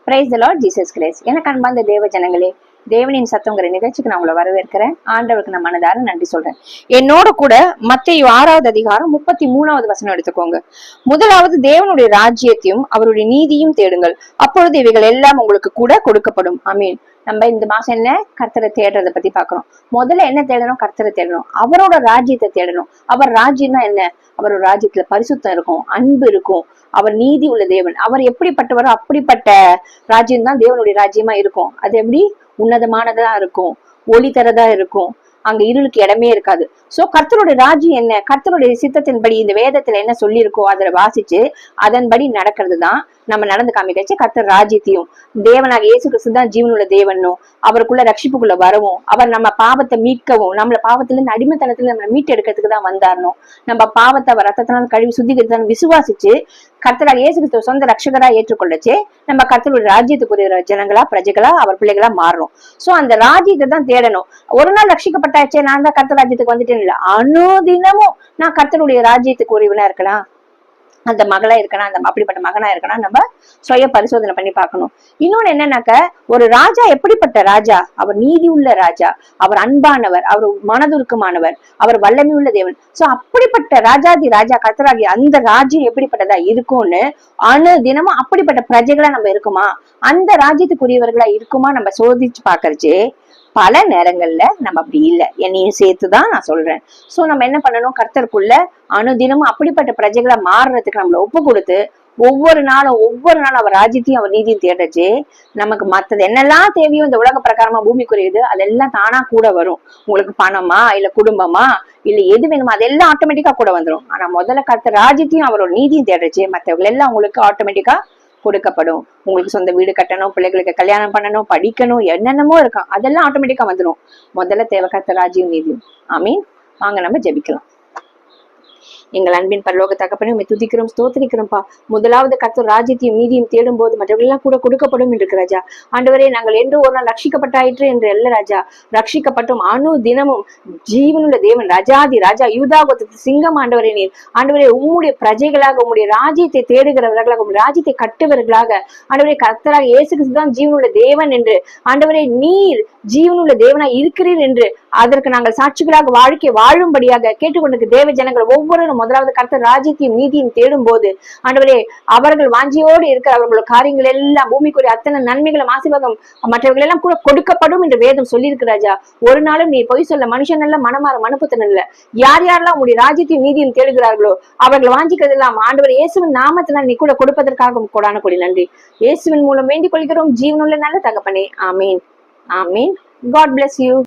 Praise the Lord Jesus Christ. எனக்கு அன்பார்ந்த தேவ ஜனங்களே, தேவனின் சத்தங்கிற நிகழ்ச்சிக்கு நான் உங்களை வரவேற்கிறேன். ஆண்டவருக்கு நான் மனதார நன்றி சொல்றேன். என்னோட கூட மத்தேயு 6வது அதிகாரம் 33வது வசனம் எடுத்துக்கோங்க. முதலாவது தேவனுடைய ராஜ்யத்தையும் அவருடைய நீதியும் தேடுங்கள், அப்பொழுது இவைகள் எல்லாம் உங்களுக்கு கூட கொடுக்கப்படும். ஆமீன். நம்ம இந்த மாசம் என்ன கர்த்தரை தேடுறதை பத்தி பாக்குறோம். முதல்ல என்ன தேடணும்? கர்த்தரை தேடணும், அவரோட ராஜ்யத்தை தேடணும். அவர் ராஜ்யம்னா என்ன? அவரோட ராஜ்யத்துல பரிசுத்தம் இருக்கும், அன்பு இருக்கும், அவர் நீதி உள்ள தேவன். அவர் எப்படிப்பட்டவரோ அப்படிப்பட்ட ராஜ்யம் தான் தேவனுடைய ராஜ்யமா இருக்கும். அது எப்படி? உன்னதமானதா இருக்கும், ஒளி தரதா இருக்கும், அங்க இருளுக்கு இடமே இருக்காது. சோ கர்த்தருடைய ராஜ்யம் என்ன? கர்த்தருடைய சித்தத்தின்படி இந்த வேதத்துல என்ன சொல்லி இருக்கோ அதை வாசிச்சு அதன்படி நடக்கிறது தான் நம்ம நடந்து காமிக்கச்சு கர்த்தர் ராஜ்யத்தையும். தேவனாக இயேசு கிறிஸ்து தான் ஜீவனுள்ள தேவனும், அவருக்குள்ள ரட்சிப்புக்குள்ள வரவும், அவர் நம்ம பாவத்தை மீட்கவும், நம்மள பாவத்துல இருந்து அடிமைத்தனத்துல நம்ம மீட்டு எடுக்கிறதுக்கு தான் வந்தாரணும். நம்ம பாவத்தை அவர் ரத்தத்தினால கழுவி சுத்திகரித்தான் விசுவாசிச்சு கர்த்தராக இயேசு கிறிஸ்துவ சொந்த ரட்சகரா ஏற்றுக்கொள்ளச்சு நம்ம கர்த்தருடைய ராஜ்யத்துக்குரிய ஜனங்களா, பிரஜைகளா, அவர் பிள்ளைகளா மாறணும். சோ அந்த ராஜ்யத்தை தான் தேடணும். ஒரு நாள் ரட்சிக்கப்பட்டாச்சே நான் தான் கர்த்தர் ராஜ்யத்துக்கு வந்துட்டேன் இல்ல, அனுதினமும் நான் கர்த்தருடைய ராஜ்யத்துக்கு உரியவனா இருக்கலாம், அந்த மகளா இருக்கணும், அந்த அப்படிப்பட்ட மகனா இருக்கணும். நம்ம சுய பரிசோதனை பண்ணி பார்க்கணும். இன்னொன்னு என்னன்னாக்க, ஒரு ராஜா எப்படிப்பட்ட ராஜா? அவர் நீதி உள்ள ராஜா, அவர் அன்பானவர், அவர் மனதுருக்கமானவர், அவர் வல்லமை உள்ள தேவன். சோ அப்படிப்பட்ட ராஜாதி ராஜா கர்த்தராகி அந்த ராஜ்யம் எப்படிப்பட்டதா இருக்கும்னு தினமும் அப்படிப்பட்ட பிரஜைகளா நம்ம இருக்குமா, அந்த ராஜ்யத்துக்குரியவர்களா இருக்குமா நம்ம சோதிச்சு பாக்குறச்சு பல நேரங்கள்ல நம்ம அப்படி இல்லை, என்னையும் சேர்த்துதான் நான் சொல்றேன். சோ நம்ம என்ன பண்ணணும்? கர்த்தருக்குள்ள அனுதினமும் அப்படிப்பட்ட பிரஜைகளா மாறுறதுக்கு நம்மள ஒப்பு கொடுத்து ஒவ்வொரு நாளும் அவர் ராஜ்யத்தையும் அவர் நீதியும் தேடுச்சு நமக்கு மத்தது என்னெல்லாம் தேவையோ இந்த உலக பிரகாரமா பூமிக்குரியது அதெல்லாம் தானா கூட வரும். உங்களுக்கு பணமா இல்ல குடும்பமா இல்ல எது வேணுமோ அதெல்லாம் ஆட்டோமேட்டிக்கா கூட வந்துடும். ஆனா முதல்ல கர்த்தர் ராஜ்யத்தையும் அவரோட நீதியும் தேடுச்சு மற்றவர்கள் எல்லாம் உங்களுக்கு ஆட்டோமேட்டிக்கா கொடுக்கப்படும். உங்களுக்கு சொந்த வீடு கட்டணும், பிள்ளைகளுக்கு கல்யாணம் பண்ணணும், படிக்கணும், என்னென்னமோ இருக்கும், அதெல்லாம் ஆட்டோமேட்டிக்கா வந்துடும். முதல்ல தேவை கர்த்தர் ராஜ்யம் நீதியும். ஆமீன். வாங்க நம்ம ஜெபிக்கலாம். எங்கள் அன்பின் பரலோக தகப்பனே, உம்மை துதிக்கிறோம், ஸ்தோத்திரிக்கிறோம்ப்பா. முதலாவது கர்த்தர் ராஜ்யத்தையும் நீதியும் தேடும் போது மற்றவர்களெல்லாம் கூட கொடுக்கப்படும் என்று ராஜா. ஆண்டவரே, நாங்கள் என்று ஒரு நாள் ரட்சிக்கப்பட்டாயிற்று என்று அல்ல ராஜா, ரட்சிக்கப்பட்டும் தினமும் ஜீவனுள்ள தேவன், ராஜாதி ராஜா, யூதாகோத்தின் சிங்கம் ஆண்டவரே நீர். ஆண்டவரே, உம்முடைய பிரஜைகளாக, உம்முடைய ராஜ்யத்தை தேடுகிறவர்களாக, உம்முடைய ராஜ்யத்தை கட்டுவர்களாக, ஆண்டவரே கர்த்தராக இயேசு கிறிஸ்து தான் ஜீவனுள்ள தேவன் என்று, ஆண்டவரே நீர் ஜீவனுள்ள தேவனாய் இருக்கிறீர் என்று அதற்கு நாங்கள் சாட்சிகளாக வாழ்க்கை வாழும்படியாக கேட்டுக்கொண்டிருக்க தேவ ஜனங்கள் ஒவ்வொரு முதலாவது கர்த்தர் ராஜ்யத்தையும் நீதியும் தேடும் போது ஆண்டவரே அவர்கள் வாஞ்சியோடு இருக்கிற அவர்களோட காரியங்கள் எல்லாம் பூமிக்குரிய அத்தனை நன்மைகளும் ஆசீர்வாதம் மற்றவர்கள் எல்லாம் கூட கொடுக்கப்படும் என்று வேதம் சொல்லியிருக்கு ராஜா. ஒரு நாளும் நீ பொய் சொல்ல மனுஷன் அல்ல, மனமாற மனுப்புத்தன் இல்ல. யார் யாரெல்லாம் உடைய ராஜ்யத்தையும் நீதியும் தேடுகிறார்களோ அவர்கள் வாஞ்சிக்கிறது எல்லாம் ஆண்டவர் இயேசுவின் நாமத்தினால் நீ கூட கொடுப்பதற்காக கொடான கொடி நன்றி. இயேசுவின் மூலம் வேண்டிக் கொள்கிறோம் ஜீவனுள்ள நல்ல தகப்பனே. ஆமீன். ஆமீன். God bless you.